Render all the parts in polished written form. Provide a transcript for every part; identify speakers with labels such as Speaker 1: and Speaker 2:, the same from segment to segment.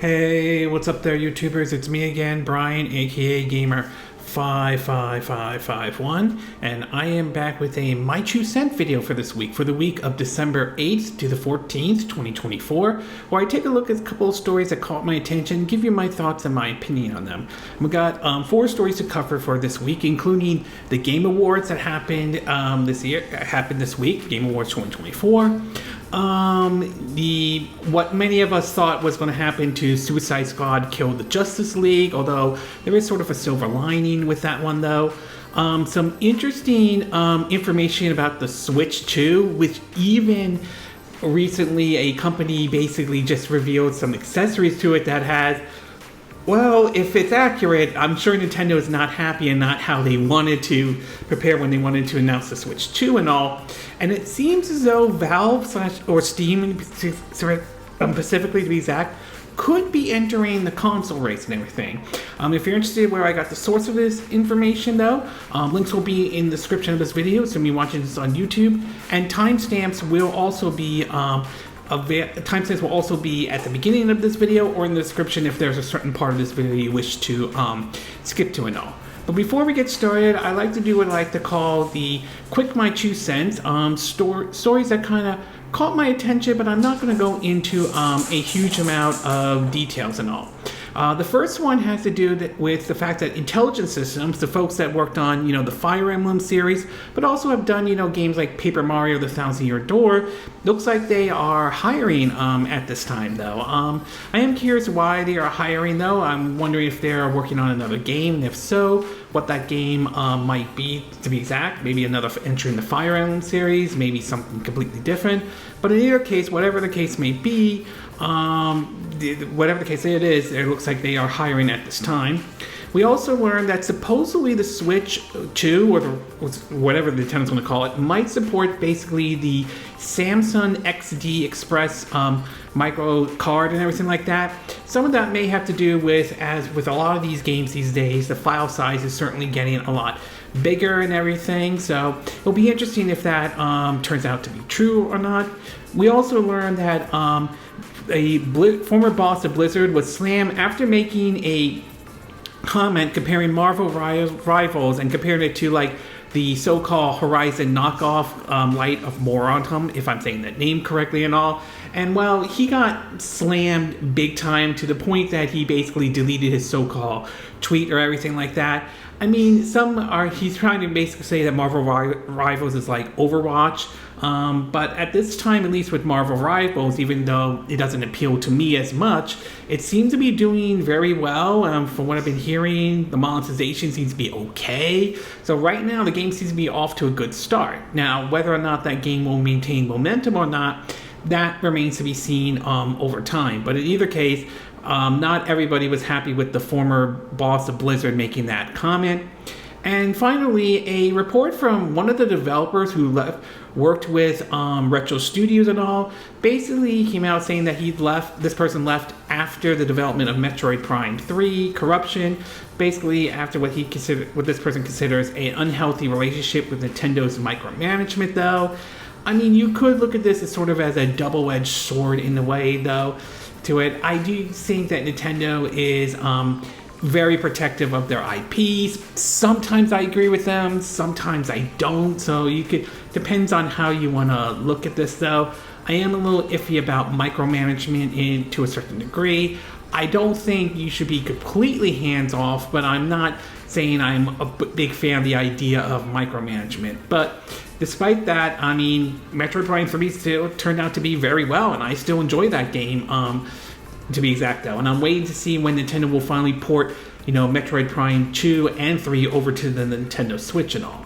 Speaker 1: Hey, what's up there, YouTubers? It's me again, Brian, aka Gamer 55551, and I am back with a My 2 Cent video for this week, for the week of December 8th to the 14th, 2024, where I take a look at a couple of stories that caught my attention, give you my thoughts and my opinion on them. We got 4 stories to cover for this week, including the Game Awards that happened this week, Game Awards 2024. What many of us thought was going to happen to Suicide Squad Kill the Justice League, although there is sort of a silver lining with that one though. Some interesting information about the Switch 2, which even recently a company basically just revealed some accessories to it that has, well, if it's accurate, I'm sure Nintendo is not happy and not how they wanted to prepare when they wanted to announce the Switch 2 and all. And it seems as though Valve or Steam, specifically to be exact, could be entering the console race and everything. If you're interested where I got the source of this information though, links will be in the description of this video, so you're watching this on YouTube, and timestamps will also be timestamps will also be at the beginning of this video or in the description if there's a certain part of this video you wish to skip to and all. But before we get started, I like to do what I like to call the quick My 2 Cents, stories that kind of caught my attention, but I'm not going to go into a huge amount of details and all. The first one has to do with the fact that Intelligent Systems, the folks that worked on, the Fire Emblem series, but also have done, games like Paper Mario: The Thousand Year Door, looks like they are hiring at this time, though. I am curious why they are hiring, though. I'm wondering if they're working on another game, and if so, what that game might be, to be exact. Maybe another entry in the Fire Emblem series, maybe something completely different. But in either case, whatever the case may be, whatever the case it is, it looks like they are hiring at this time. We also learned that supposedly the Switch 2, or whatever the Nintendo's going to call it, might support basically the Samsung XD Express micro card and everything like that. Some of that may have to do with, as with a lot of these games these days, the file size is certainly getting a lot bigger and everything, so it'll be interesting if that turns out to be true or not. We also learned that a former boss of Blizzard was slammed after making a comment comparing Marvel Rivals and comparing it to like the so-called Horizon knockoff Light of Morontum, if I'm saying that name correctly and all. And well, he got slammed big time to the point that he basically deleted his so-called tweet or everything like that. I mean, he's trying to basically say that Marvel Rivals is like Overwatch, but at this time, at least with Marvel Rivals, even though it doesn't appeal to me as much, it seems to be doing very well. From what I've been hearing, the monetization seems to be okay. So right now, the game seems to be off to a good start. Now, whether or not that game will maintain momentum or not, that remains to be seen over time. But in either case, not everybody was happy with the former boss of Blizzard making that comment. And finally, a report from one of the developers who worked with Retro Studios and all, basically came out saying that this person left after the development of Metroid Prime 3, Corruption, basically after what this person considers an unhealthy relationship with Nintendo's micromanagement, though. I mean, you could look at this as sort of as a double-edged sword in a way, though, to it. I do think that Nintendo is very protective of their IPs. Sometimes I agree with them, sometimes I don't. So depends on how you want to look at this, though. I am a little iffy about micromanagement to a certain degree. I don't think you should be completely hands-off, but I'm not saying I'm a big fan of the idea of micromanagement. But despite that, I mean, Metroid Prime 3 still turned out to be very well, and I still enjoy that game, to be exact, though. And I'm waiting to see when Nintendo will finally port, Metroid Prime 2 and 3 over to the Nintendo Switch and all.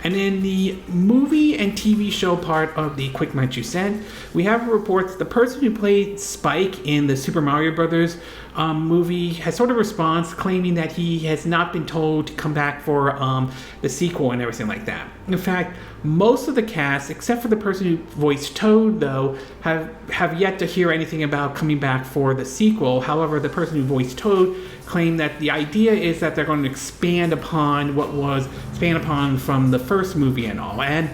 Speaker 1: And in the movie and TV show part of the Quick My 2 Cent, we have reports the person who played Spike in the Super Mario Brothers movie has sort of response claiming that he has not been told to come back for the sequel and everything like that. In fact, most of the cast, except for the person who voiced Toad, though, have yet to hear anything about coming back for the sequel. However, the person who voiced Toad claimed that the idea is that they're going to expand upon from the first movie and all. And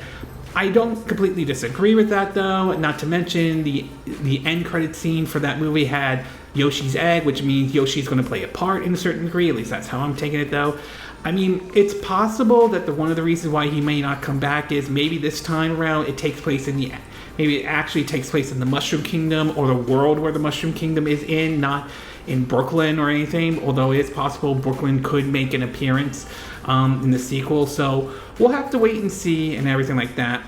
Speaker 1: I don't completely disagree with that, though. Not to mention the end credit scene for that movie had Yoshi's Egg, which means Yoshi's going to play a part in a certain degree. At least that's how I'm taking it, though. I mean, it's possible that one of the reasons why he may not come back is maybe this time around it takes place in maybe it actually takes place in the Mushroom Kingdom or the world where the Mushroom Kingdom is in, not in Brooklyn or anything, although it is possible Brooklyn could make an appearance in the sequel. So we'll have to wait and see and everything like that.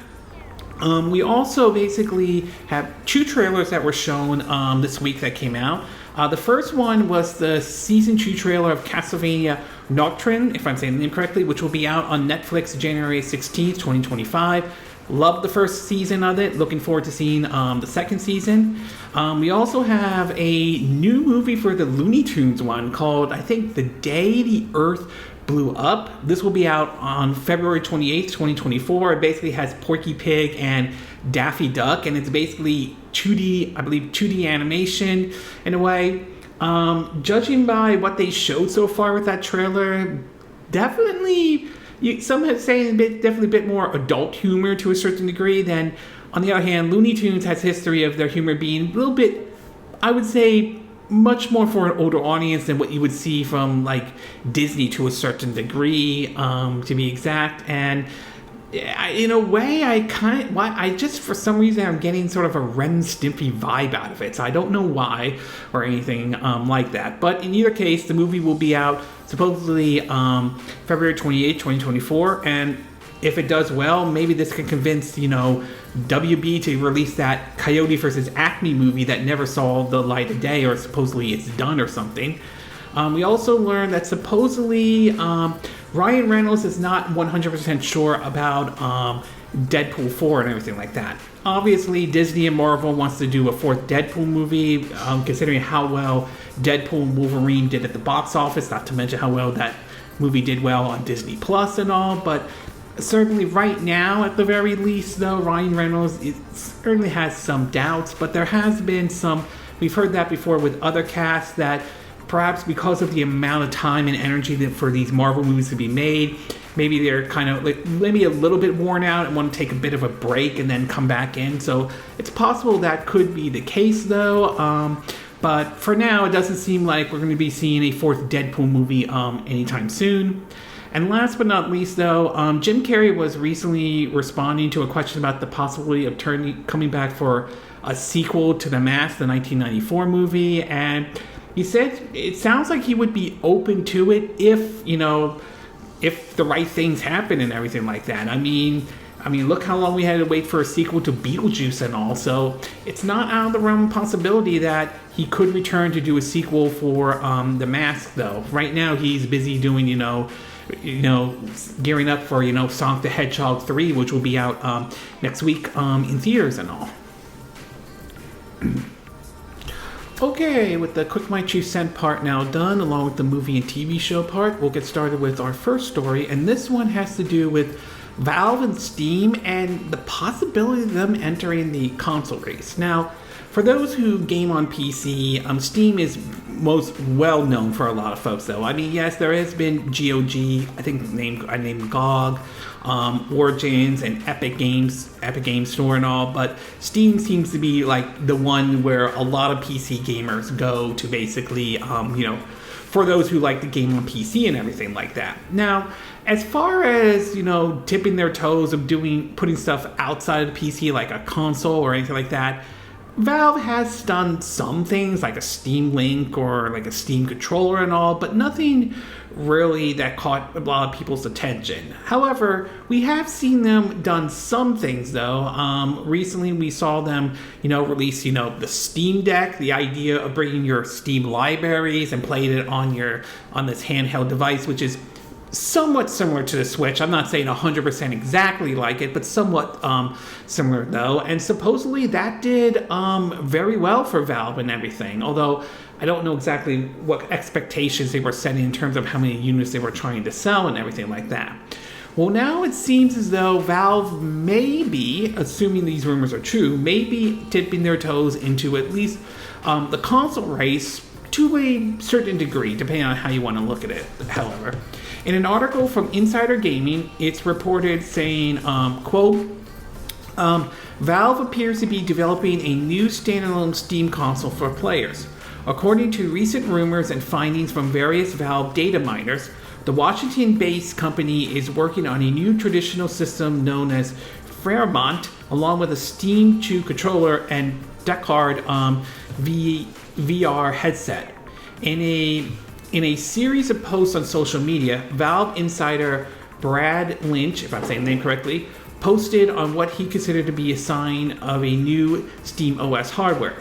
Speaker 1: We also basically have 2 trailers that were shown this week that came out. The first one was the Season 2 trailer of Castlevania Nocturne, if I'm saying the name correctly, which will be out on Netflix January 16th, 2025. Loved the first season of it. Looking forward to seeing the second season. We also have a new movie for the Looney Tunes one called, I think, The Day the Earth Blew Up. This will be out on February 28th, 2024. It basically has Porky Pig and Daffy Duck, and it's basically 2D, I believe 2D animation in a way. Judging by what they showed so far with that trailer, definitely, some have saying definitely a bit more adult humor to a certain degree. Then, on the other hand, Looney Tunes has history of their humor being a little bit, I would say, much more for an older audience than what you would see from like Disney to a certain degree, to be exact. And in a way, I just for some reason I'm getting sort of a Ren and Stimpy vibe out of it. So I don't know why or anything like that. But in either case, the movie will be out supposedly February 28th, 2024, and if it does well, maybe this can convince, WB to release that Coyote versus Acme movie that never saw the light of day, or supposedly it's done or something. We also learned that supposedly Ryan Reynolds is not 100% sure about Deadpool 4 and everything like that. Obviously, Disney and Marvel wants to do a 4th Deadpool movie, considering how well Deadpool and Wolverine did at the box office, not to mention how well that movie did well on Disney Plus and all, but certainly right now, at the very least, though, Ryan Reynolds certainly has some doubts, but there has been some, we've heard that before with other casts, that perhaps because of the amount of time and energy that for these Marvel movies to be made, maybe they're kind of like maybe a little bit worn out and want to take a bit of a break and then come back in. So it's possible that could be the case, though. But for now, it doesn't seem like we're going to be seeing a 4th Deadpool movie anytime soon. And last but not least, though, Jim Carrey was recently responding to a question about the possibility of coming back for a sequel to The Mask, the 1994 movie, and he said it sounds like he would be open to it if the right things happen and everything like that. I mean, look how long we had to wait for a sequel to Beetlejuice and all, so it's not out of the realm of possibility that he could return to do a sequel for The Mask, though. Right now, he's busy doing, gearing up for, Sonic the Hedgehog 3, which will be out next week in theaters and all. Okay, with the Quick My 2 Cent part now done, along with the movie and TV show part, we'll get started with our first story, and this one has to do with Valve and Steam and the possibility of them entering the console race. Now, for those who game on PC, Steam is most well known for a lot of folks, though. I mean, yes, there has been GOG, I think I named GOG, Origins, and Epic Games Store and all, but Steam seems to be like the one where a lot of PC gamers go to basically, for those who like the game on PC and everything like that. Now, as far as, tipping their toes of putting stuff outside of the PC, like a console or anything like that, Valve has done some things like a Steam Link or like a Steam controller and all, but nothing really that caught a lot of people's attention. However, we have seen them done some things, though. Recently, we saw them, release, the Steam Deck, the idea of bringing your Steam libraries and playing it on this handheld device, which is somewhat similar to the Switch. I'm not saying 100% exactly like it, but somewhat similar, though. And supposedly that did very well for Valve and everything, although I don't know exactly what expectations they were setting in terms of how many units they were trying to sell and everything like that. Well, now it seems as though Valve may be, assuming these rumors are true, may be dipping their toes into at least the console race to a certain degree, depending on how you want to look at it, however. In an article from Insider Gaming, it's reported saying, quote, Valve appears to be developing a new standalone Steam console for players. According to recent rumors and findings from various Valve data miners, the Washington-based company is working on a new traditional system known as Fairmont, along with a Steam 2 controller and Deckard VR headset. In a series of posts on social media, Valve insider Brad Lynch, if I'm saying the name correctly, posted on what he considered to be a sign of a new Steam OS hardware.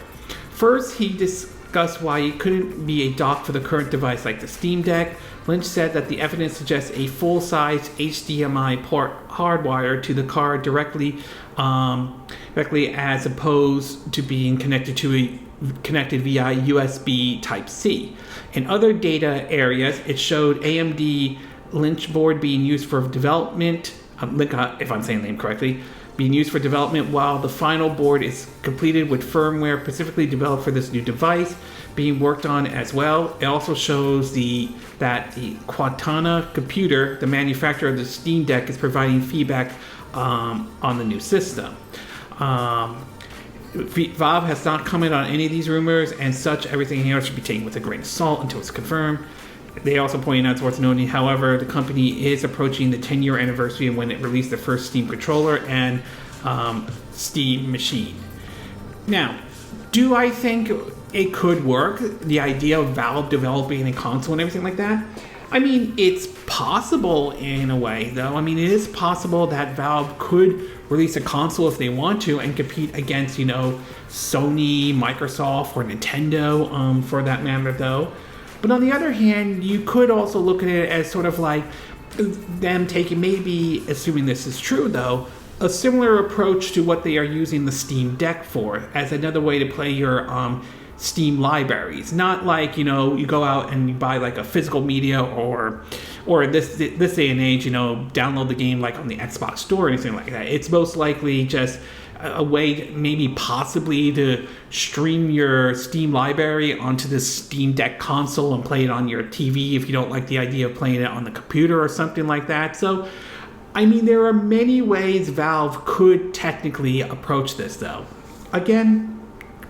Speaker 1: First, he discussed why it couldn't be a dock for the current device like the Steam Deck. Lynch said that the evidence suggests a full-size HDMI port hardwired to the card directly as opposed to being connected via USB Type-C. In other data areas, it showed AMD Lynch board being used for development, if I'm saying the name correctly, being used for development while the final board is completed with firmware specifically developed for this new device being worked on as well. It also shows that the Quatana computer, the manufacturer of the Steam Deck, is providing feedback on the new system. Valve has not commented on any of these rumors, and such everything here should be taken with a grain of salt until it's confirmed. They also pointed out, it's worth noting, however, the company is approaching the 10-year anniversary of when it released the first Steam controller and Steam machine. Now, do I think it could work? The idea of Valve developing a console and everything like that? I mean, it's possible in a way, though. I mean, it is possible that Valve could release a console if they want to and compete against, Sony, Microsoft, or Nintendo, for that matter, though. But on the other hand, you could also look at it as sort of like them taking, maybe, assuming this is true though, a similar approach to what they are using the Steam Deck for, as another way to play your Steam libraries. Not like, you go out and you buy like a physical media or this day and age, download the game like on the Xbox store or anything like that. It's most likely just a way maybe possibly to stream your Steam library onto this Steam Deck console and play it on your TV if you don't like the idea of playing it on the computer or something like that. So, I mean, there are many ways Valve could technically approach this, though. Again,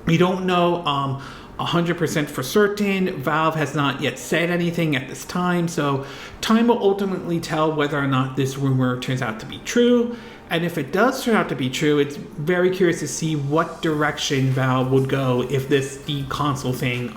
Speaker 1: we don't know 100% for certain. Valve has not yet said anything at this time, so time will ultimately tell whether or not this rumor turns out to be true. And if it does turn out to be true, it's very curious to see what direction Valve would go if this Steam console thing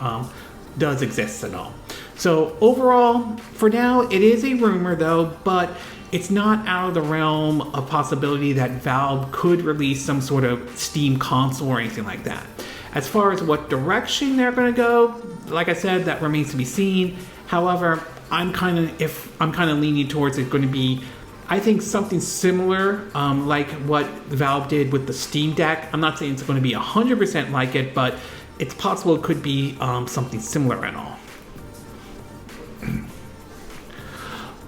Speaker 1: does exist at all. So overall, for now, it is a rumor though, but it's not out of the realm of possibility that Valve could release some sort of Steam console or anything like that. As far as what direction they're going to go, like I said, that remains to be seen. However, I'm kind of leaning towards it going to be, I think, something similar, like what Valve did with the Steam Deck. I'm not saying it's going to be 100% like it, but it's possible it could be something similar and all.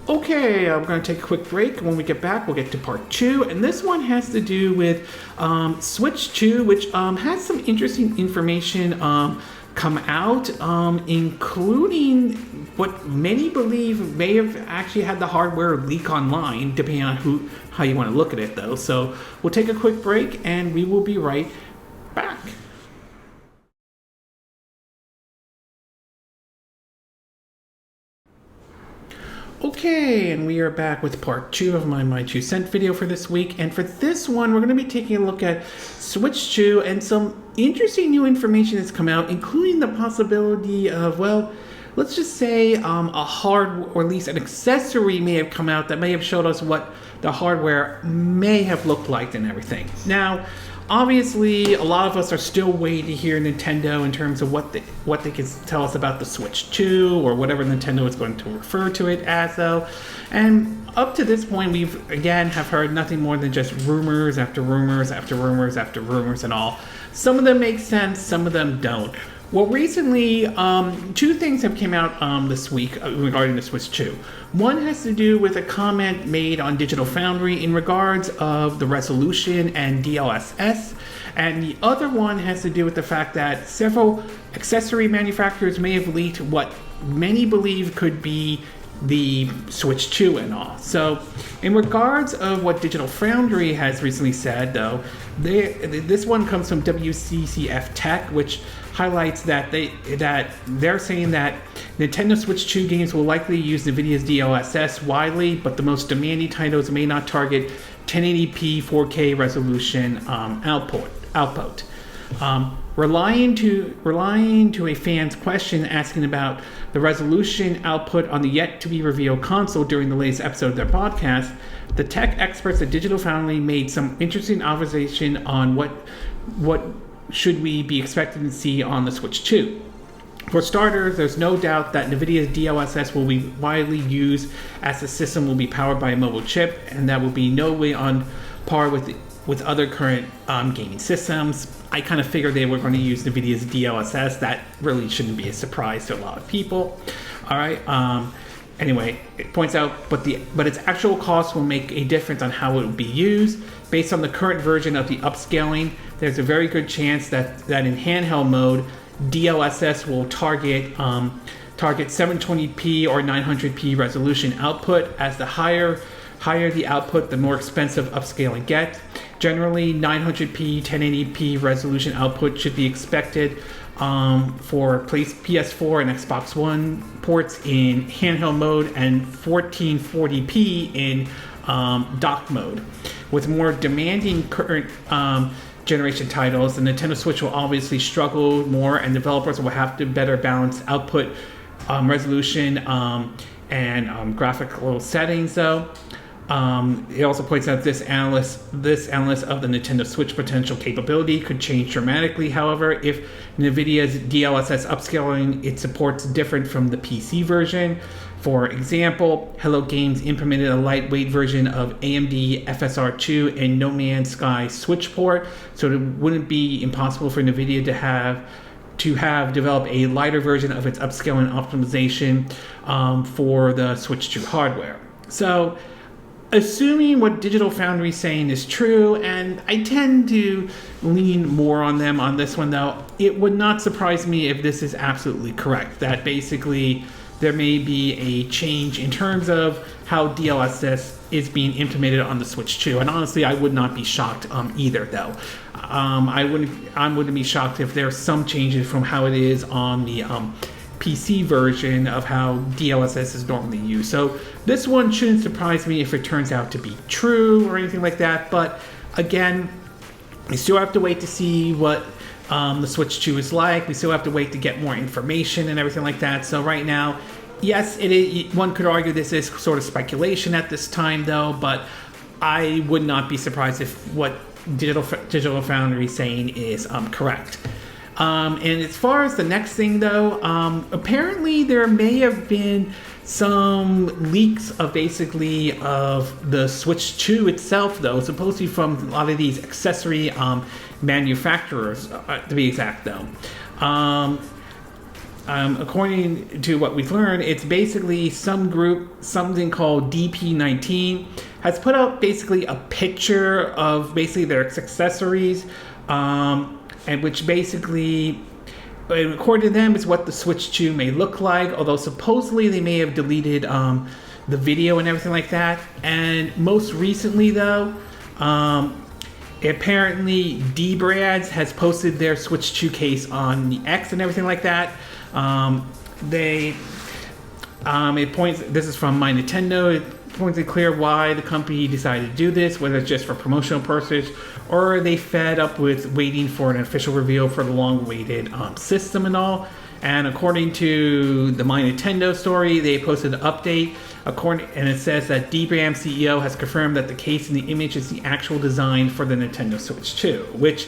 Speaker 1: Okay, I'm going to take a quick break. When we get back, we'll get to part 2. And this one has to do with Switch 2, which has some interesting information come out, including what many believe may have actually had the hardware leak online, depending on how you want to look at it, though. So we'll take a quick break, and we will be right back. Okay, and we are back with part 2 of my 2 cent video for this week. And for this one, we're going to be taking a look at Switch 2 and some interesting new information that's come out, including the possibility of, well, let's just say a or at least an accessory may have come out that may have showed us what the hardware may have looked like and everything. Now, obviously, a lot of us are still waiting to hear Nintendo in terms of what they can tell us about the Switch 2 or whatever Nintendo is going to refer to it as, though. And up to this point, we've again have heard nothing more than just rumors after rumors after rumors after rumors and all. Some of them make sense, some of them don't. Well, recently, 2 things have come out this week regarding the Switch 2. One has to do with a comment made on Digital Foundry in regards of the resolution and DLSS, and the other one has to do with the fact that several accessory manufacturers may have leaked what many believe could be the Switch 2 and all. So in regards of what Digital Foundry has recently said, though, this one comes from WCCF Tech, which highlights that they're saying that Nintendo Switch 2 games will likely use NVIDIA's DLSS widely, but the most demanding titles may not target 1080p 4K resolution output. Relying to a fan's question asking about the resolution output on the yet-to-be-revealed console during the latest episode of their podcast, the tech experts at Digital Foundry made some interesting observation on what should we be expecting to see on the Switch 2. For starters, there's no doubt that NVIDIA's DLSS will be widely used as the system will be powered by a mobile chip, and that will be no way on par with other current gaming systems. I kind of figured they were going to use NVIDIA's DLSS. That really shouldn't be a surprise to a lot of people. All right. Anyway, it points out, but its actual cost will make a difference on how it will be used. Based on the current version of the upscaling, there's a very good chance that in handheld mode, DLSS will target 720p or 900p resolution output. As the higher the output, the more expensive upscaling gets. Generally, 900p, 1080p resolution output should be expected for PS4 and Xbox One ports in handheld mode, and 1440p in dock mode. With more demanding current generation titles, the Nintendo Switch will obviously struggle more, and developers will have to better balance output, resolution, and graphical settings, though. It also points out this analyst of the Nintendo Switch potential capability could change dramatically. However, if NVIDIA's DLSS upscaling it supports different from the PC version. For example, Hello Games implemented a lightweight version of AMD FSR2 and No Man's Sky Switch port, so it wouldn't be impossible for NVIDIA to have developed a lighter version of its upscaling optimization for the Switch 2 hardware. So, assuming what Digital Foundry is saying is true, and I tend to lean more on them on this one, though, it would not surprise me if this is absolutely correct, that basically there may be a change in terms of how DLSS is being implemented on the Switch 2. And honestly, I would not be shocked either, though. I wouldn't be shocked if there's some changes from how it is on the PC version of how DLSS is normally used. So this one shouldn't surprise me if it turns out to be true or anything like that. But again, we still have to wait to see what the Switch 2 is like. We still have to wait to get more information and everything like that. So right now, yes, one could argue this is sort of speculation at this time, though, but I would not be surprised if what Digital Foundry is saying is correct. And as far as the next thing, though, apparently there may have been some leaks of the Switch 2 itself, though, supposedly from a lot of these accessory manufacturers, to be exact, though. According to what we've learned, it's basically some group, something called DP19, has put out basically a picture of basically their accessories, and which basically, according to them, is what the Switch 2 may look like, although supposedly they may have deleted the video and everything like that. And most recently, though, apparently Dbrads has posted their Switch 2 case on the X and everything like that. This is from My Nintendo. It points it clear why the company decided to do this, whether it's just for promotional purposes or they fed up with waiting for an official reveal for the long-awaited system and all. And according to the My Nintendo story, they posted an update, and it says that Dbram CEO has confirmed that the case in the image is the actual design for the Nintendo Switch 2, which,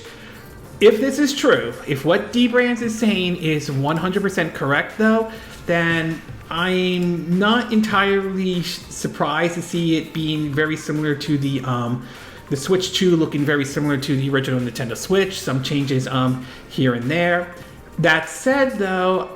Speaker 1: if this is true, if what Dbrands is saying is 100% correct, though, then I'm not entirely surprised to see it being very similar to the Switch 2, looking very similar to the original Nintendo Switch. Some changes here and there. That said, though,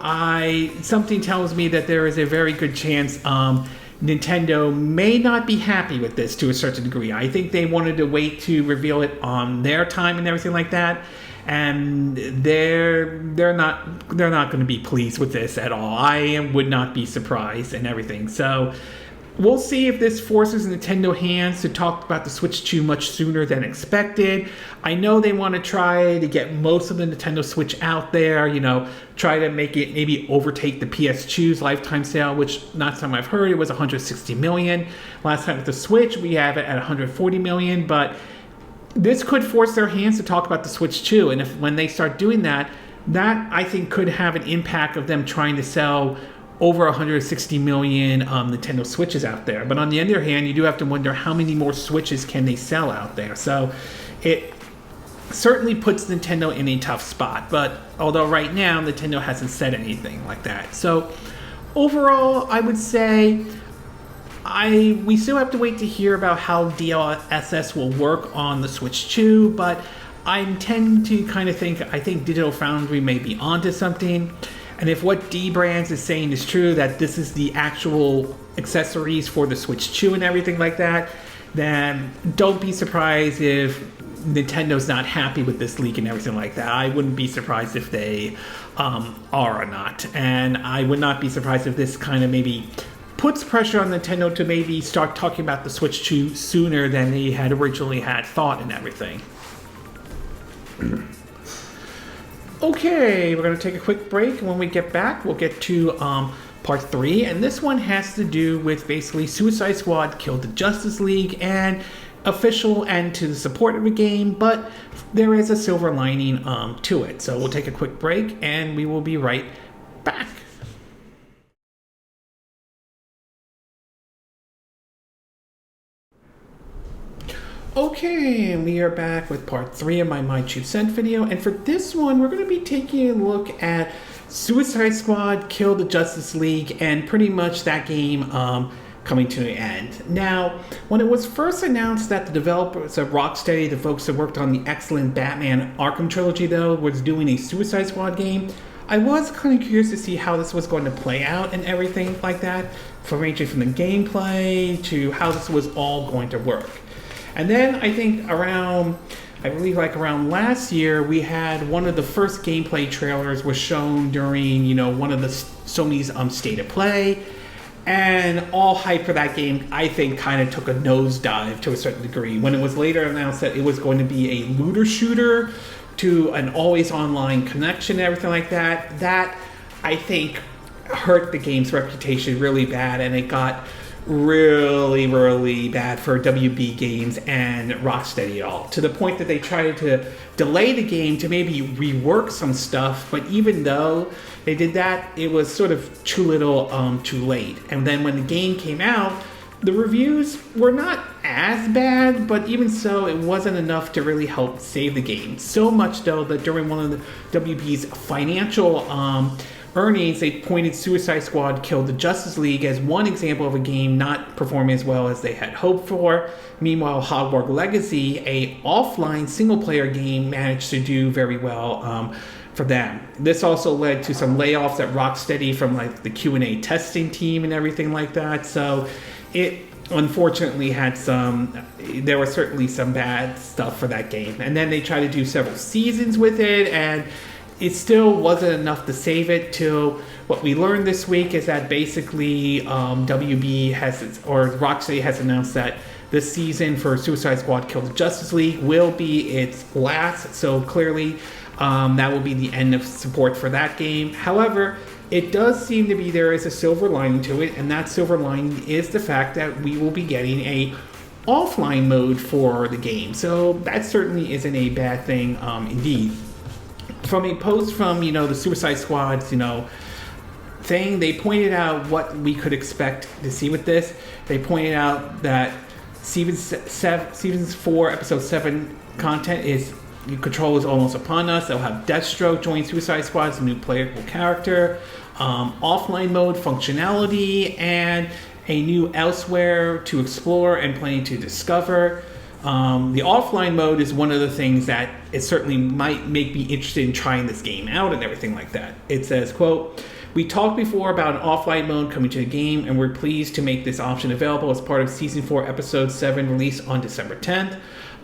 Speaker 1: something tells me that there is a very good chance Nintendo may not be happy with this to a certain degree. I think they wanted to wait to reveal it on their time and everything like that. and they're not going to be pleased with this at all. I would not be surprised and everything. So we'll see if this forces Nintendo hands to talk about the Switch 2 much sooner than expected. I know they want to try to get most of the Nintendo Switch out there, try to make it maybe overtake the PS2's lifetime sale, which last time I've heard it was 160 million. Last time with the Switch, we have it at 140 million, but this could force their hands to talk about the Switch 2, and when they start doing that I think could have an impact of them trying to sell over 160 million Nintendo Switches out there. But on the other hand, you do have to wonder how many more Switches can they sell out there. So it certainly puts Nintendo in a tough spot. But although right now, Nintendo hasn't said anything like that. So overall, I would say we still have to wait to hear about how DLSS will work on the Switch 2. But I tend to kind of think Digital Foundry may be onto something. And if what D-Brands is saying is true, that this is the actual accessories for the Switch 2 and everything like that, then don't be surprised if Nintendo's not happy with this leak and everything like that. I wouldn't be surprised if they are or not. And I would not be surprised if this kind of maybe puts pressure on Nintendo to maybe start talking about the Switch 2 sooner than they had originally had thought and everything. Okay, we're going to take a quick break, and when we get back, we'll get to part 3, and this one has to do with basically Suicide Squad killed the Justice League and official end to the support of the game, but there is a silver lining to it. So we'll take a quick break, and we will be right back. Okay, and we are back with part 3 of my 2 cent video, and for this one, we're going to be taking a look at Suicide Squad Kill the Justice League, and pretty much that game coming to an end. Now, when it was first announced that the developers of Rocksteady, the folks that worked on the excellent Batman Arkham trilogy, though, was doing a Suicide Squad game, I was kind of curious to see how this was going to play out and everything like that, ranging from the gameplay to how this was all going to work. And then I think around last year, we had one of the first gameplay trailers was shown during, one of the Sony's State of Play. And all hype for that game, I think, kind of took a nosedive to a certain degree. When it was later announced that it was going to be a looter shooter to an always online connection and everything like that, that I think hurt the game's reputation really bad, and it got really, really bad for WB Games and Rocksteady at all, to the point that they tried to delay the game to maybe rework some stuff, but even though they did that, it was sort of too little too late. And then when the game came out, the reviews were not as bad, but even so, it wasn't enough to really help save the game. So much, though, that during one of the WB's financial earnings, they pointed Suicide Squad Killed the Justice League as one example of a game not performing as well as they had hoped for. Meanwhile, Hogwarts Legacy, a offline single-player game, managed to do very well for them. This also led to some layoffs at Rocksteady from the Q&A testing team and everything like that. So it unfortunately there was certainly some bad stuff for that game. And then they tried to do several seasons with it, and it still wasn't enough to save it. Till what we learned this week is that basically WB Rocksteady has announced that this season for Suicide Squad Kill the Justice League will be its last. So clearly that will be the end of support for that game. However, it does seem to be there is a silver lining to it, and that silver lining is the fact that we will be getting a offline mode for the game. So that certainly isn't a bad thing indeed. From a post from, the Suicide Squad's, thing, they pointed out what we could expect to see with this. They pointed out that Season 4, Episode 7 content is, control is almost upon us. They'll have Deathstroke join Suicide Squad as a new playable character, offline mode functionality, and a new elsewhere to explore and planning to discover. The offline mode is one of the things that it certainly might make me interested in trying this game out and everything like that. It says, quote, "We talked before about an offline mode coming to the game, and we're pleased to make this option available as part of Season 4, Episode 7, released on December 10th.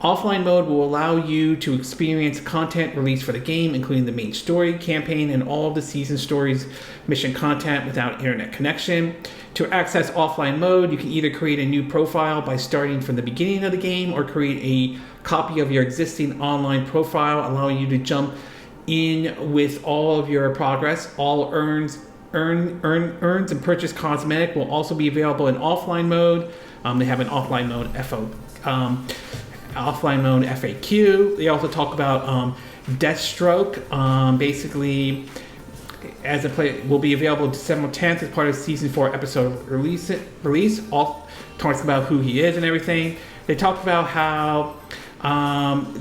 Speaker 1: Offline mode will allow you to experience content released for the game, including the main story, campaign, and all of the season stories mission content without internet connection. To access offline mode, you can either create a new profile by starting from the beginning of the game or create a copy of your existing online profile, allowing you to jump in with all of your progress. All earns and purchase cosmetic will also be available in offline mode. They have an offline mode FAQ. They also talk about Deathstroke. Basically, as a play, will be available December 10th as part of season 4 episode release. All talks about who he is and everything. They talk about how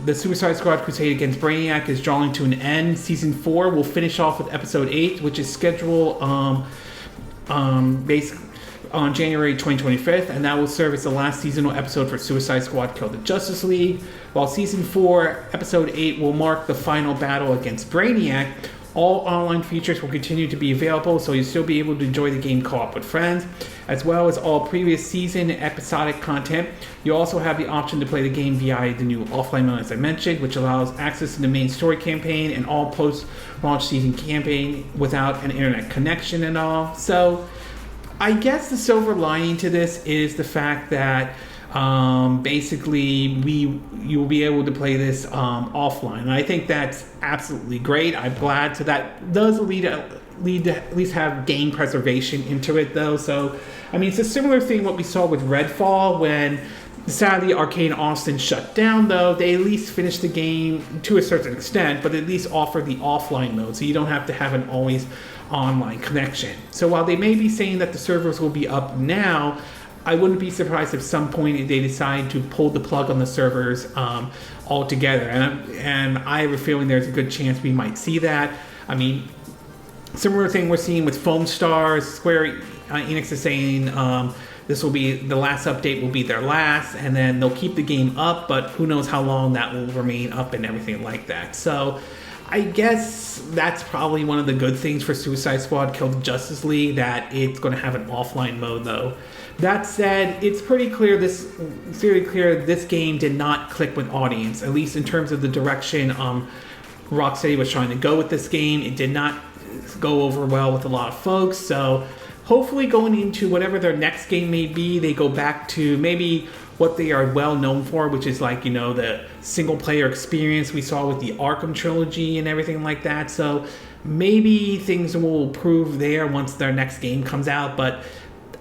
Speaker 1: the Suicide Squad crusade against Brainiac is drawing to an end. Season 4 will finish off with episode 8, which is scheduled basically on January 2025, and that will serve as the last seasonal episode for Suicide Squad Kill the Justice League. While Season 4, Episode 8 will mark the final battle against Brainiac, all online features will continue to be available, so you'll still be able to enjoy the game co-op with friends, as well as all previous season episodic content. You also have the option to play the game via the new offline mode, as I mentioned, which allows access to the main story campaign and all post-launch season campaign without an internet connection and all. So I guess the silver lining to this is the fact that basically you'll be able to play this offline, and I think that's absolutely great. I'm glad. So that does lead to at least have game preservation into it, though. So I mean, it's a similar thing what we saw with Redfall when sadly Arcane Austin shut down. Though they at least finished the game to a certain extent, but at least offer the offline mode, so you don't have to have an always online connection. So while they may be saying that the servers will be up now, I wouldn't be surprised if some point they decide to pull the plug on the servers altogether. And I have a feeling there's a good chance we might see that. I mean, similar thing we're seeing with Foam Stars. Square Enix is saying this will be the last update, will be their last, and then they'll keep the game up, but who knows how long that will remain up and everything like that. So I guess that's probably one of the good things for Suicide Squad Kill the Justice League, that it's going to have an offline mode, though. That said, it's pretty clear this game did not click with audience, at least in terms of the direction Rocksteady was trying to go with this game. It did not go over well with a lot of folks, so hopefully going into whatever their next game may be, they go back to maybe what they are well known for, which is like, you know, the single player experience we saw with the Arkham trilogy and everything like that. So maybe things will improve there once their next game comes out. But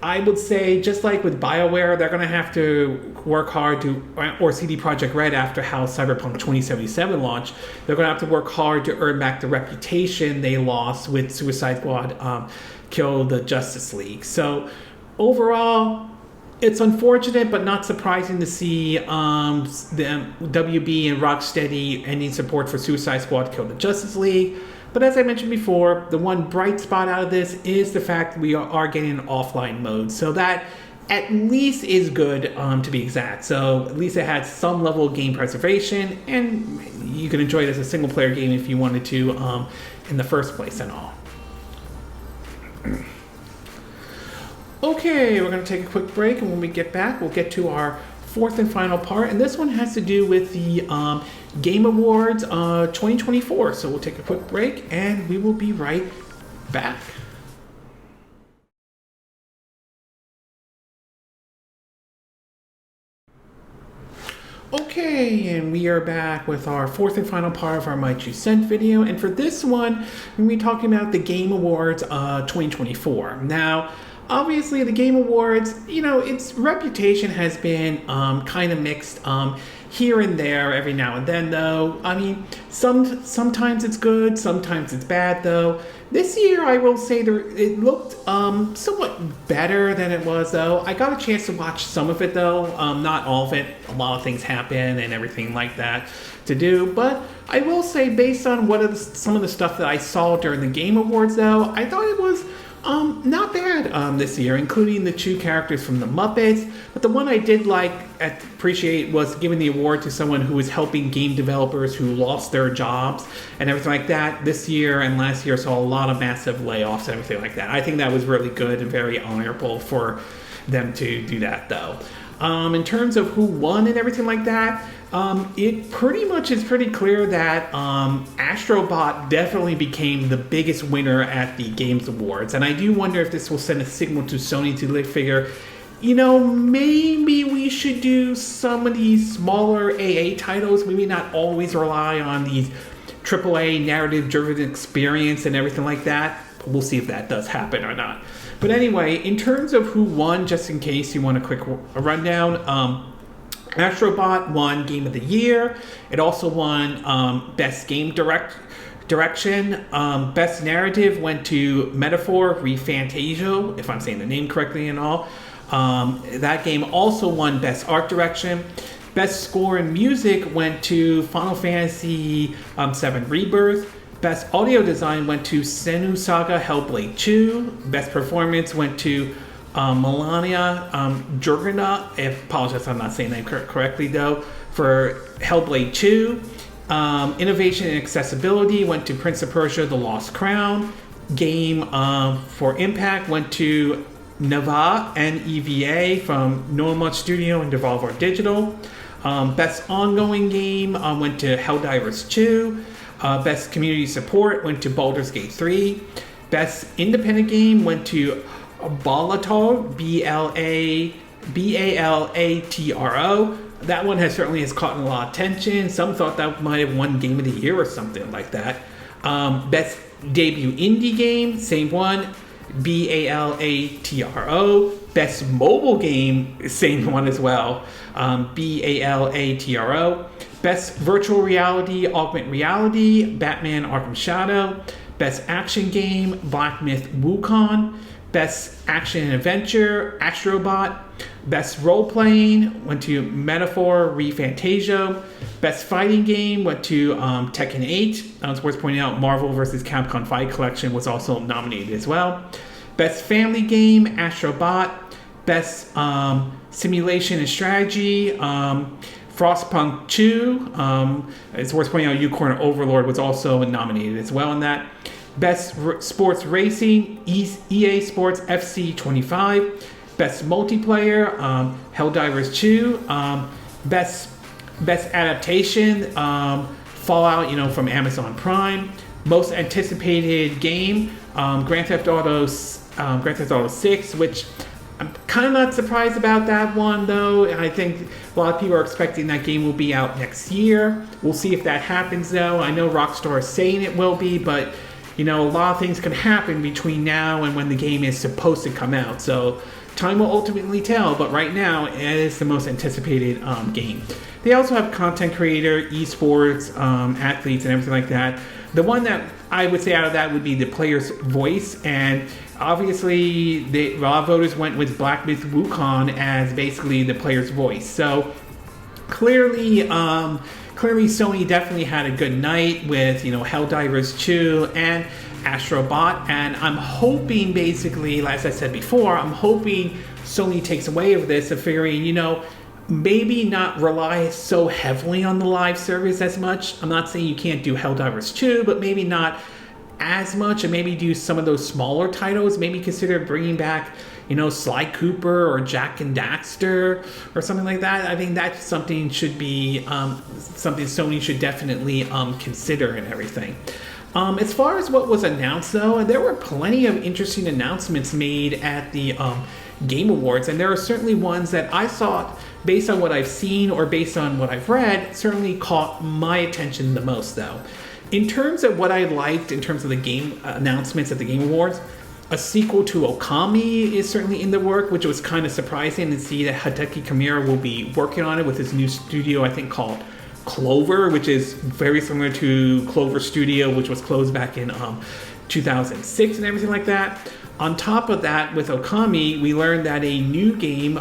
Speaker 1: I would say, just like with BioWare, they're going to have to work hard to, or CD Projekt Red after how Cyberpunk 2077 launched, they're going to have to work hard to earn back the reputation they lost with Suicide Squad Kill the Justice League. So overall, it's unfortunate, but not surprising to see the WB and Rocksteady ending support for Suicide Squad Kill the Justice League. But as I mentioned before, the one bright spot out of this is the fact that we are getting an offline mode. So that at least is good, to be exact. So at least it had some level of game preservation, and you can enjoy it as a single player game if you wanted to in the first place and all. Okay, we're going to take a quick break, and when we get back, we'll get to our fourth and final part, and this one has to do with the Game Awards 2024. So we'll take a quick break, and we will be right back. Okay, and we are back with our fourth and final part of our My Two Cent video, and for this one, we're going to be talking about the Game Awards 2024. Now, obviously, the Game Awards, you know, its reputation has been kind of mixed here and there every now and then, though. I mean, sometimes it's good, sometimes it's bad, though. This year, I will say it looked somewhat better than it was, though. I got a chance to watch some of it, though. Not all of it. A lot of things happen and everything like that to do. But I will say, based on some of the stuff that I saw during the Game Awards, though, I thought it was not bad this year, including the two characters from the Muppets. But the one I did appreciate was giving the award to someone who was helping game developers who lost their jobs and everything like that. This year and last year saw a lot of massive layoffs and everything like that. I think that was really good and very honorable for them to do that, though. In terms of who won and everything like that, It pretty much is pretty clear that Astrobot definitely became the biggest winner at the Games Awards. And I do wonder if this will send a signal to Sony to figure, maybe we should do some of these smaller AA titles. Maybe not always rely on these AAA narrative-driven experience and everything like that. We'll see if that does happen or not. But anyway, in terms of who won, just in case you want a quick rundown, Astrobot won Game of the Year. It also won Best Game Direction. Best Narrative went to Metaphor ReFantazio, if I'm saying the name correctly and all. That game also won Best Art Direction. Best Score and Music went to Final Fantasy VII Rebirth. Best Audio Design went to Senua Saga Hellblade 2. Best Performance went to Melania Jurgena, I apologize if I'm not saying that correctly though, for Hellblade 2. Innovation and Accessibility went to Prince of Persia The Lost Crown. Game for Impact went to Neva, N-E-V-A, from Nomad Studio and Devolver Digital. Best Ongoing Game went to Helldivers 2. Best Community Support went to Baldur's Gate 3. Best Independent Game went to Balatro, B-A-L-A-T-R-O. That one has caught a lot of attention. Some thought that might have won Game of the Year or something like that. Best Debut Indie Game, same one, B-A-L-A-T-R-O. Best Mobile Game, same one as well, B-A-L-A-T-R-O. Best Virtual Reality, Augmented Reality, Batman Arkham Shadow. Best Action Game, Black Myth Wukong. Best Action and Adventure, Astrobot. Best Role Playing went to Metaphor ReFantazio. Best Fighting Game went to Tekken 8. It's worth pointing out Marvel vs. Capcom Fight Collection was also nominated as well. Best Family Game, Astrobot. Best Simulation and Strategy, Frostpunk 2. It's worth pointing out Unicorn Overlord was also nominated as well in that. Best Sports Racing, EA Sports FC 25. Best Multiplayer, Helldivers 2. Best Adaptation, Fallout, from Amazon Prime. Most Anticipated Game, Grand Theft Auto 6, which I'm kind of not surprised about that one, though. I think a lot of people are expecting that game will be out next year. We'll see if that happens, though. I know Rockstar is saying it will be, but a lot of things can happen between now and when the game is supposed to come out. So time will ultimately tell, but right now it is the most anticipated game. They also have content creator, esports, athletes, and everything like that. The one that I would say out of that would be the player's voice, and obviously a lot of voters went with Black Myth Wukong as basically the player's voice. So clearly Sony definitely had a good night with Helldivers 2 and Astrobot, and I'm hoping, basically, as I said before, I'm hoping Sony takes away of this of figuring, maybe not rely so heavily on the live service as much. I'm not saying you can't do Helldivers 2, but maybe not as much, and maybe do some of those smaller titles. Maybe consider bringing back, Sly Cooper or Jack and Daxter or something like that. I think that's something should be something Sony should definitely consider and everything. As far as what was announced, though, there were plenty of interesting announcements made at the Game Awards, and there are certainly ones that I thought, based on what I've seen or based on what I've read, certainly caught my attention the most, though. In terms of what I liked in terms of the game announcements at the Game Awards, a sequel to Okami is certainly in the work, which was kind of surprising to see that Hideki Kamiya will be working on it with his new studio, I think called Clover, which is very similar to Clover Studio, which was closed back in 2006 and everything like that. On top of that, with Okami, we learned that a new game,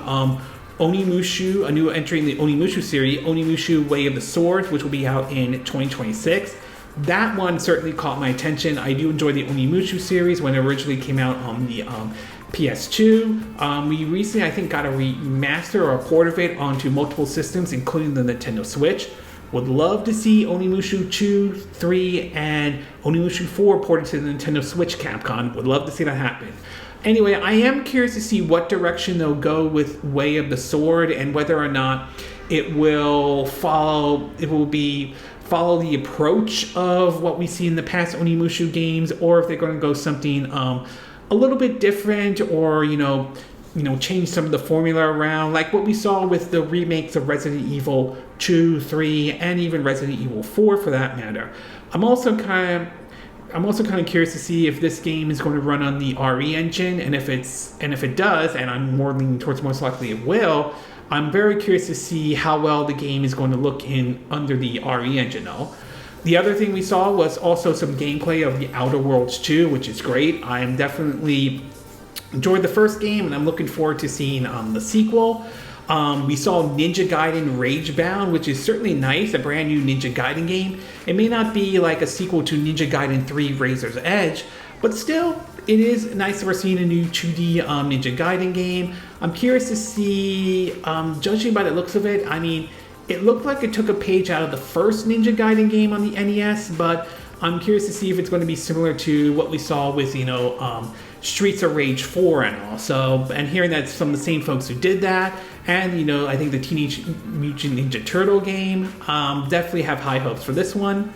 Speaker 1: Onimusha, a new entry in the Onimusha series, Onimusha Way of the Sword, which will be out in 2026. That one certainly caught my attention. I do enjoy the Onimusha series when it originally came out on the PS2. We recently, I think, got a remaster or a port of it onto multiple systems, including the Nintendo Switch. Would love to see Onimusha 2, 3, and Onimusha 4 ported to the Nintendo Switch, Capcom. Would love to see that happen. Anyway, I am curious to see what direction they'll go with Way of the Sword and whether or not it will follow the approach of what we see in the past Onimusha games, or if they're going to go something a little bit different, or change some of the formula around, like what we saw with the remakes of Resident Evil 2, 3, and even Resident Evil 4 for that matter. I'm also kind of curious to see if this game is going to run on the RE engine, and if it does, and I'm more leaning towards most likely it will. I'm very curious to see how well the game is going to look under the RE engine, though. The other thing we saw was also some gameplay of the Outer Worlds 2, which is great. I am definitely enjoyed the first game, and I'm looking forward to seeing the sequel. We saw Ninja Gaiden Ragebound, which is certainly nice, a brand new Ninja Gaiden game. It may not be like a sequel to Ninja Gaiden 3 Razor's Edge, but still, it is nice that we're seeing a new 2D Ninja Gaiden game. I'm curious to see, judging by the looks of it, I mean, it looked like it took a page out of the first Ninja Gaiden game on the NES, but I'm curious to see if it's going to be similar to what we saw with, Streets of Rage 4 and all. So, and hearing that it's from the same folks who did that, and I think the Teenage Mutant Ninja Turtle game, definitely have high hopes for this one.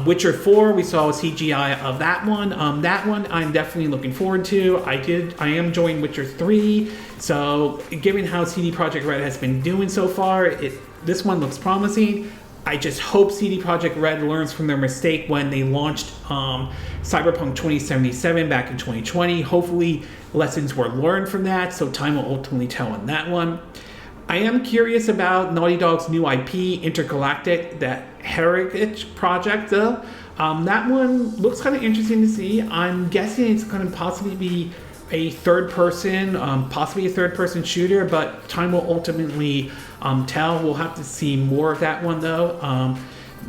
Speaker 1: Witcher 4, we saw a CGI of that one. That one I'm definitely looking forward to. I am enjoying Witcher 3. So, given how CD Projekt Red has been doing so far, this one looks promising. I just hope CD Projekt Red learns from their mistake when they launched Cyberpunk 2077 back in 2020. Hopefully, lessons were learned from that, so time will ultimately tell on that one. I am curious about Naughty Dog's new IP, Intergalactic, that Heritage project, though. That one looks kind of interesting to see. I'm guessing it's going to possibly be a third-person shooter, but time will ultimately tell. We'll have to see more of that one, though.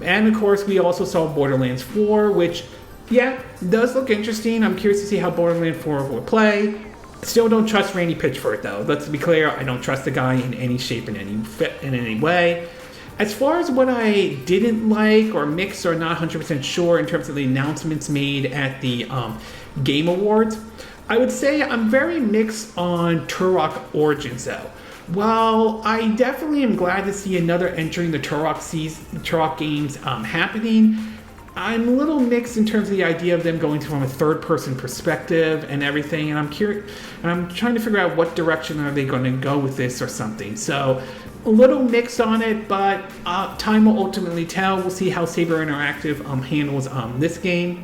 Speaker 1: And, of course, we also saw Borderlands 4, which, does look interesting. I'm curious to see how Borderlands 4 will play. Still don't trust Randy Pitchford, though. Let's be clear, I don't trust the guy in any shape, in any way. As far as what I didn't like or mixed or not 100% sure in terms of the announcements made at the Game Awards, I would say I'm very mixed on Turok Origins, though. While I definitely am glad to see another entry in the Turok games happening, I'm a little mixed in terms of the idea of them going from a third-person perspective and everything, and I'm curious, and I'm trying to figure out what direction are they going to go with this or something. So, a little mixed on it, but time will ultimately tell. We'll see how Saber Interactive handles this game.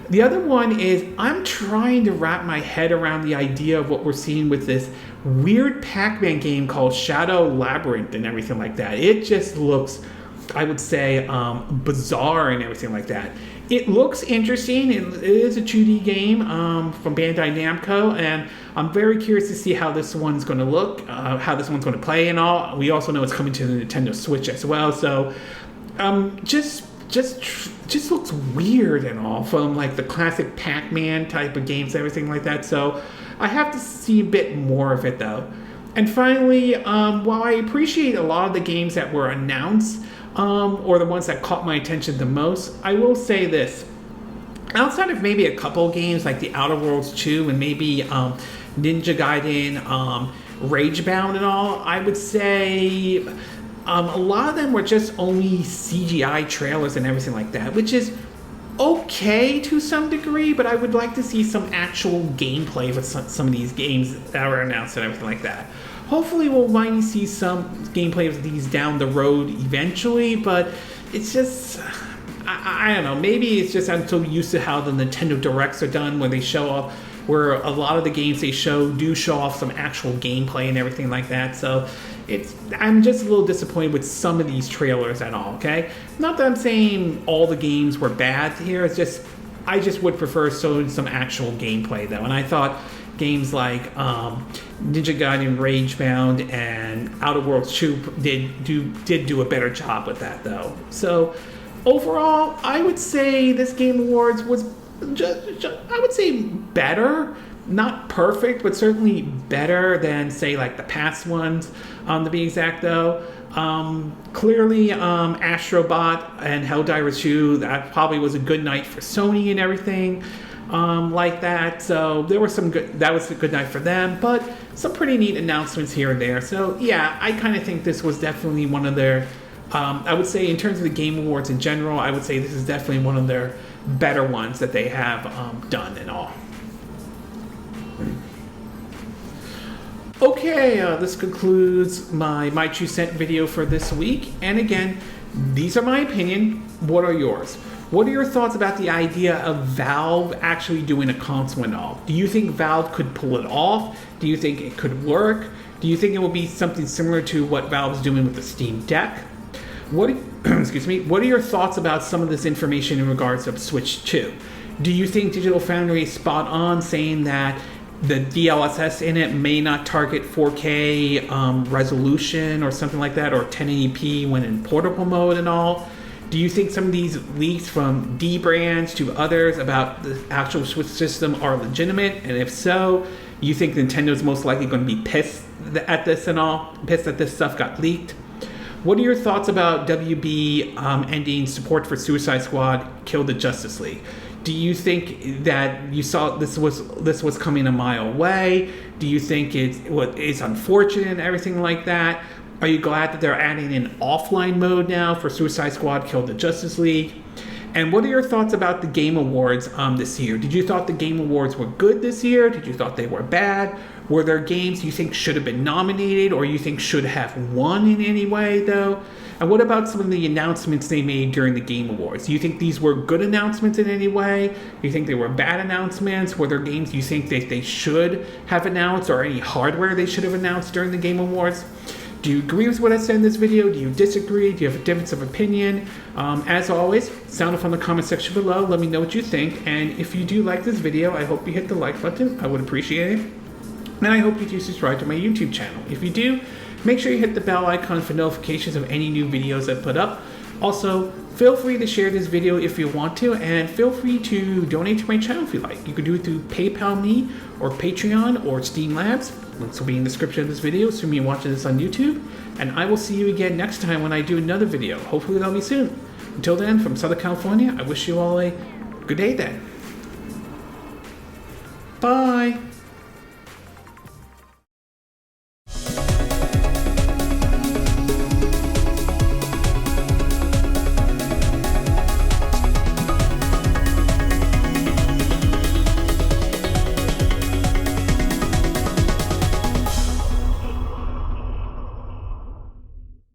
Speaker 1: The other one is I'm trying to wrap my head around the idea of what we're seeing with this weird Pac-Man game called Shadow Labyrinth and everything like that. It just looks, I would say, bizarre and everything like that. It looks interesting. It is a 2D game from Bandai Namco, and I'm very curious to see how this one's going to look, how this one's going to play and all. We also know it's coming to the Nintendo Switch as well, so just looks weird and all from like the classic Pac-Man type of games, everything like that. So I have to see a bit more of it though. And finally, while I appreciate a lot of the games that were announced, or the ones that caught my attention the most, I will say this. Outside of maybe a couple games like the Outer Worlds 2 and maybe Ninja Gaiden, Ragebound and all, I would say a lot of them were just only CGI trailers and everything like that, which is okay to some degree, but I would like to see some actual gameplay for some of these games that were announced and everything like that. Hopefully we'll finally see some gameplay of these down the road eventually, but it's just, I don't know, maybe it's just I'm so used to how the Nintendo Directs are done when they show off, where a lot of the games they do show off some actual gameplay and everything like that, so I'm just a little disappointed with some of these trailers at all, okay? Not that I'm saying all the games were bad here, it's just, I just would prefer showing some actual gameplay though, and I thought games like Ninja Gaiden Ragebound and Outer Worlds 2 did do a better job with that though. So overall, I would say this Game Awards was I would say better, not perfect, but certainly better than say like the past ones. To be exact though, clearly Astrobot and Helldivers 2, that probably was a good night for Sony and everything. like that. So there were some good, that was a good night for them, but some pretty neat announcements here and there. So yeah, I kind of think this was definitely one of their, I would say in terms of the Game Awards in general, I would say this is definitely one of their better ones that they have done and all. Okay, this concludes my 2 cent video for this week. And again, these are my opinion. What are yours? What are your thoughts about the idea of Valve actually doing a console and all? Do you think Valve could pull it off? Do you think it could work? Do you think it will be something similar to what Valve's doing with the Steam Deck? What excuse me, what are your thoughts about some of this information in regards of Switch 2? Do you think Digital Foundry is spot on saying that the DLSS in it may not target 4K resolution or something like that, or 1080p when in portable mode and all? Do you think some of these leaks from D brands to others about the actual Switch system are legitimate? And if so, you think Nintendo's most likely going to be pissed at this and all? Pissed that this stuff got leaked? What are your thoughts about WB ending support for Suicide Squad, Kill the Justice League? Do you think that you saw this was coming a mile away? Do you think it's unfortunate and everything like that? Are you glad that they're adding an offline mode now for Suicide Squad, Kill the Justice League? And what are your thoughts about the Game Awards this year? Did you thought the Game Awards were good this year? Did you thought they were bad? Were there games you think should have been nominated or you think should have won in any way, though? And what about some of the announcements they made during the Game Awards? Do you think these were good announcements in any way? Do you think they were bad announcements? Were there games you think they should have announced, or any hardware they should have announced during the Game Awards? Do you agree with what I said in this video? Do you disagree? Do you have a difference of opinion? As always, sound off on the comment section below. Let me know what you think. And if you do like this video, I hope you hit the like button. I would appreciate it. And I hope you do subscribe to my YouTube channel. If you do, make sure you hit the bell icon for notifications of any new videos I put up. Also, feel free to share this video if you want to, and feel free to donate to my channel if you like. You can do it through PayPal me, or Patreon, or Steam Labs. Links will be in the description of this video, assuming you're watching this on YouTube. And I will see you again next time when I do another video. Hopefully that'll be soon. Until then, from Southern California, I wish you all a good day then. Bye!